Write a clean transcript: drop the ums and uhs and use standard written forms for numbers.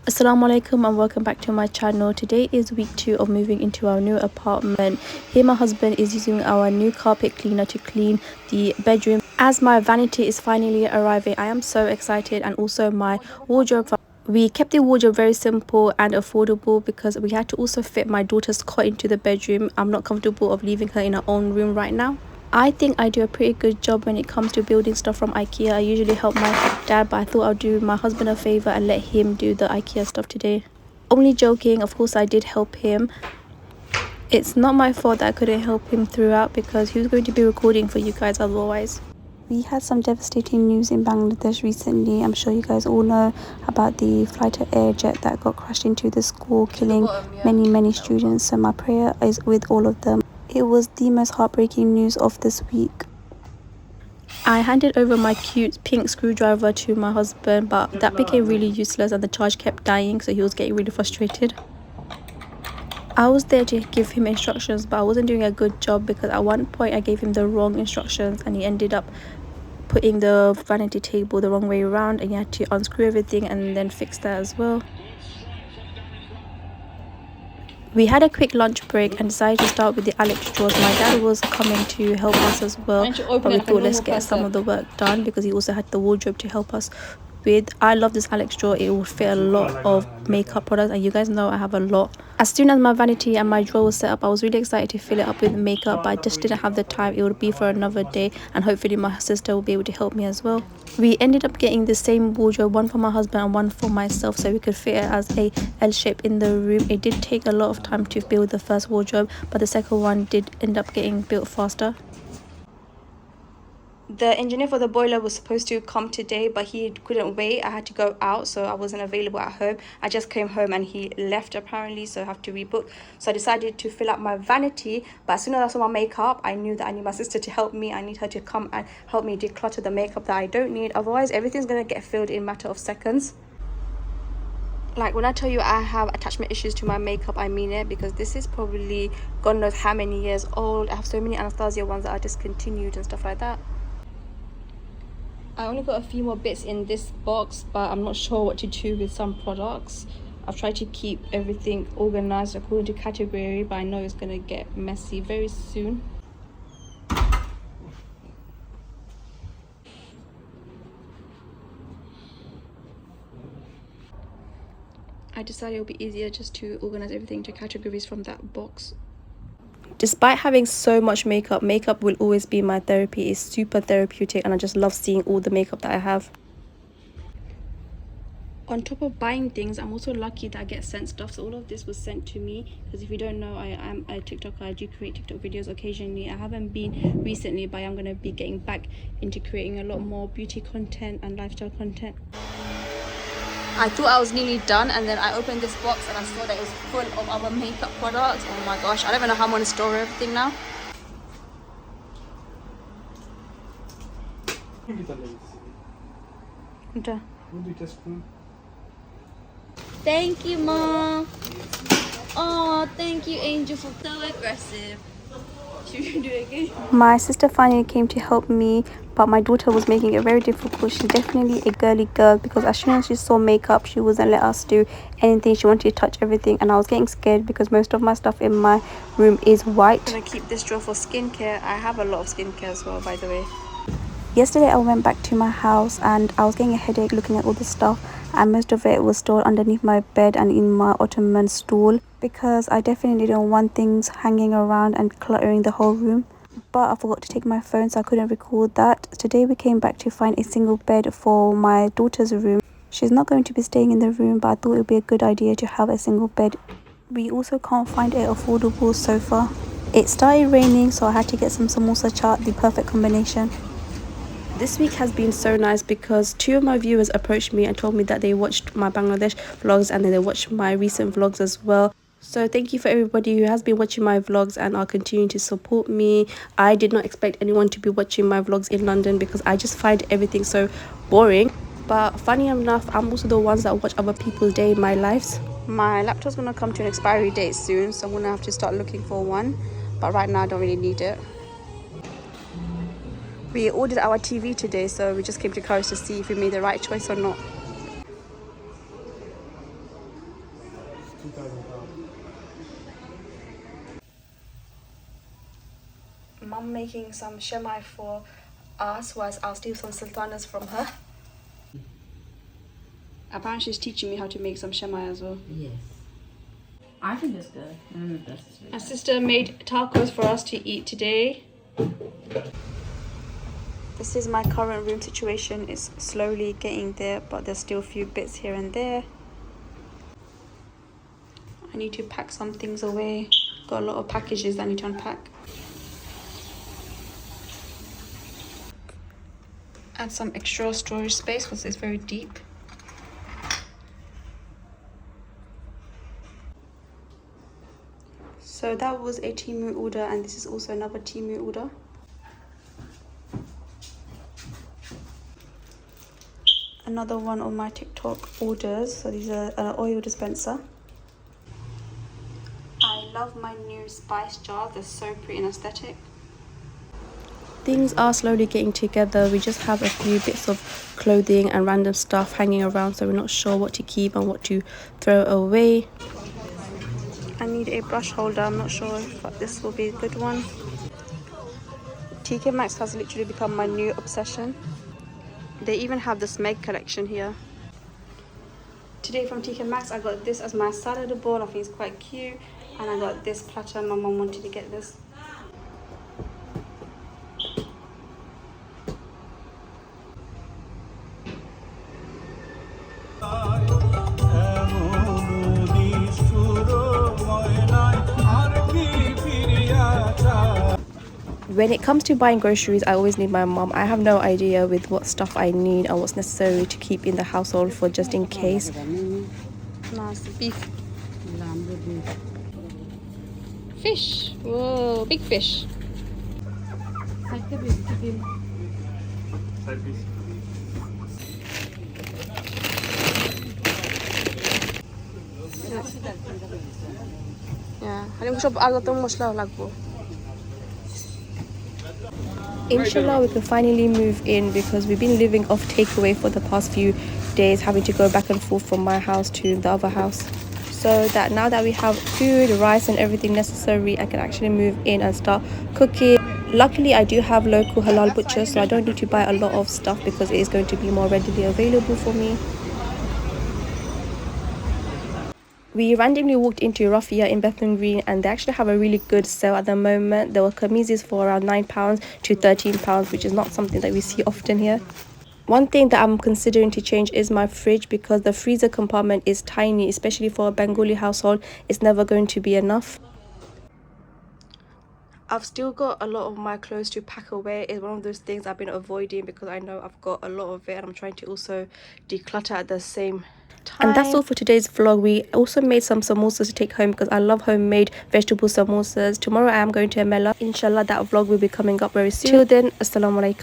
Assalamu alaikum and welcome back to my channel. Today is week 2 of moving into our new apartment. Here my husband is using our new carpet cleaner to clean the bedroom. As my vanity is finally arriving, I am so excited, and also my wardrobe. We kept the wardrobe very simple and affordable because we had to also fit my daughter's cot into the bedroom. I'm not comfortable of leaving her in her own room right now. I think I do a pretty good job when it comes to building stuff from IKEA. I usually help my dad, but I thought I'll do my husband a favor and let him do the IKEA stuff today. Only joking, of course I did help him. It's not my fault that I couldn't help him throughout because he was going to be recording for you guys otherwise. We had some devastating news in Bangladesh recently. I'm sure you guys all know about the fighter air jet that got crashed into the school, killing many students. So my prayer is with all of them. It was the most heartbreaking news of this week. I handed over my cute pink screwdriver to my husband, but that became really useless and the charge kept dying, so he was getting really frustrated. I was there to give him instructions, but I wasn't doing a good job because at one point I gave him the wrong instructions and he ended up putting the vanity table the wrong way around, and he had to unscrew everything and then fix that as well. We had a quick lunch break and decided to start with the Alex drawers. My dad was coming to help us as well, but we thought let's get some of the work done because he also had the wardrobe to help us with. I love this Alex drawer. It will fit a lot of makeup products, and you guys know I have a lot. As soon as my vanity and my drawer was set up, I was really excited to fill it up with makeup, but I just didn't have the time. It would be for another day, and hopefully my sister will be able to help me as well. We ended up getting the same wardrobe, one for my husband and one for myself, so we could fit it as a L shape in the room. It did take a lot of time to build the first wardrobe, but the second one did end up getting built faster. The engineer for the boiler was supposed to come today, but he couldn't wait. I had to go out, so I wasn't available at home. I just came home and he left apparently, so I have to rebook. So I decided to fill up my vanity, but as soon as I saw my makeup, I knew that I need my sister to help me. I need her to come and help me declutter the makeup that I don't need. Otherwise, everything's gonna get filled in a matter of seconds. Like when I tell you I have attachment issues to my makeup, I mean it, because this is probably God knows how many years old. I have so many Anastasia ones that are discontinued and stuff like that. I only got a few more bits in this box, but I'm not sure what to do with some products. I've tried to keep everything organized according to category, but I know it's gonna get messy very soon. I decided it would be easier just to organize everything into categories from that box. Despite having so much makeup will always be my therapy. It's super therapeutic, and I just love seeing all the makeup that I have. On top of buying things, I'm also lucky that I get sent stuff. So all of this was sent to me, because if you don't know, I am a TikToker. I do create TikTok videos occasionally. I haven't been recently, but I'm going to be getting back into creating a lot more beauty content and lifestyle content. I thought I was nearly done, and then I opened this box and I saw that it was full of other makeup products. Oh my gosh, I don't even know how I'm going to store everything now. Thank you, Mom. Oh, thank you, Angel, for so aggressive. Should we do it again? My sister finally came to help me, but my daughter was making it very difficult. She's definitely a girly girl, because as soon as she saw makeup, she wasn't let us do anything. She wanted to touch everything, and I was getting scared because most of my stuff in my room is white. I'm gonna keep this drawer for skincare. I have a lot of skincare as well, by the way. Yesterday I went back to my house and I was getting a headache looking at all the stuff, and most of it was stored underneath my bed and in my ottoman stool, because I definitely don't want things hanging around and cluttering the whole room. But I forgot to take my phone, so I couldn't record that. Today we came back to find a single bed for my daughter's room. She's not going to be staying in the room, but I thought it would be a good idea to have a single bed. We also can't find an affordable sofa. It started raining, so I had to get some samosa chaat, the perfect combination. This week has been so nice because 2 of my viewers approached me and told me that they watched my Bangladesh vlogs, and then they watched my recent vlogs as well. So thank you for everybody who has been watching my vlogs and are continuing to support me. I did not expect anyone to be watching my vlogs in London because I just find everything so boring. But funny enough, I'm also the ones that watch other people's day in my lives. My laptop's gonna come to an expiry date soon, so I'm gonna have to start looking for one. But right now I don't really need it. We ordered our TV today, so we just came to Currys to see if we made the right choice or not. Mum making some shemai for us whilst I'll steal some sultanas from her. Apparently she's teaching me how to make some shemai as well. Yes. I think it's good. My sister made tacos for us to eat today. This is my current room situation. It's slowly getting there, but there's still a few bits here and there. I need to pack some things away. Got a lot of packages that I need to unpack. Add some extra storage space because it's very deep. So that was a TEMU order, and this is also another TEMU order. Another one of my TikTok orders. So these are an oil dispenser. I love my new spice jar. They're so pretty and aesthetic. Things are slowly getting together. We just have a few bits of clothing and random stuff hanging around, so we're not sure what to keep and what to throw away. I need a brush holder. I'm not sure if this will be a good one. TK Maxx has literally become my new obsession. They even have the Smeg collection here. Today from TK Maxx I got this as my salad bowl. I think it's quite cute. And I got this platter. My mum wanted to get this. When it comes to buying groceries, I always need my mum. I have no idea with what stuff I need and what's necessary to keep in the household for just in case. Nice beef. Fish. Whoa, big fish. Yeah. Inshallah, we can finally move in because we've been living off takeaway for the past few days, having to go back and forth from my house to the other house. So that now that we have food, rice and everything necessary, I can actually move in and start cooking. Luckily, I do have local halal butchers, so I don't need to buy a lot of stuff because it is going to be more readily available for me. We randomly walked into Raffia in Bethnal Green, and they actually have a really good sale at the moment. There were kamisis for around £9 to £13, which is not something that we see often here. One thing that I'm considering to change is my fridge because the freezer compartment is tiny, especially for a Bengali household. It's never going to be enough. I've still got a lot of my clothes to pack away. It's one of those things I've been avoiding because I know I've got a lot of it and I'm trying to also declutter at the same time. And that's all for today's vlog. We also made some samosas to take home because I love homemade vegetable samosas. Tomorrow I am going to Amela. Inshallah, that vlog will be coming up very soon. Till then, assalamu alaikum.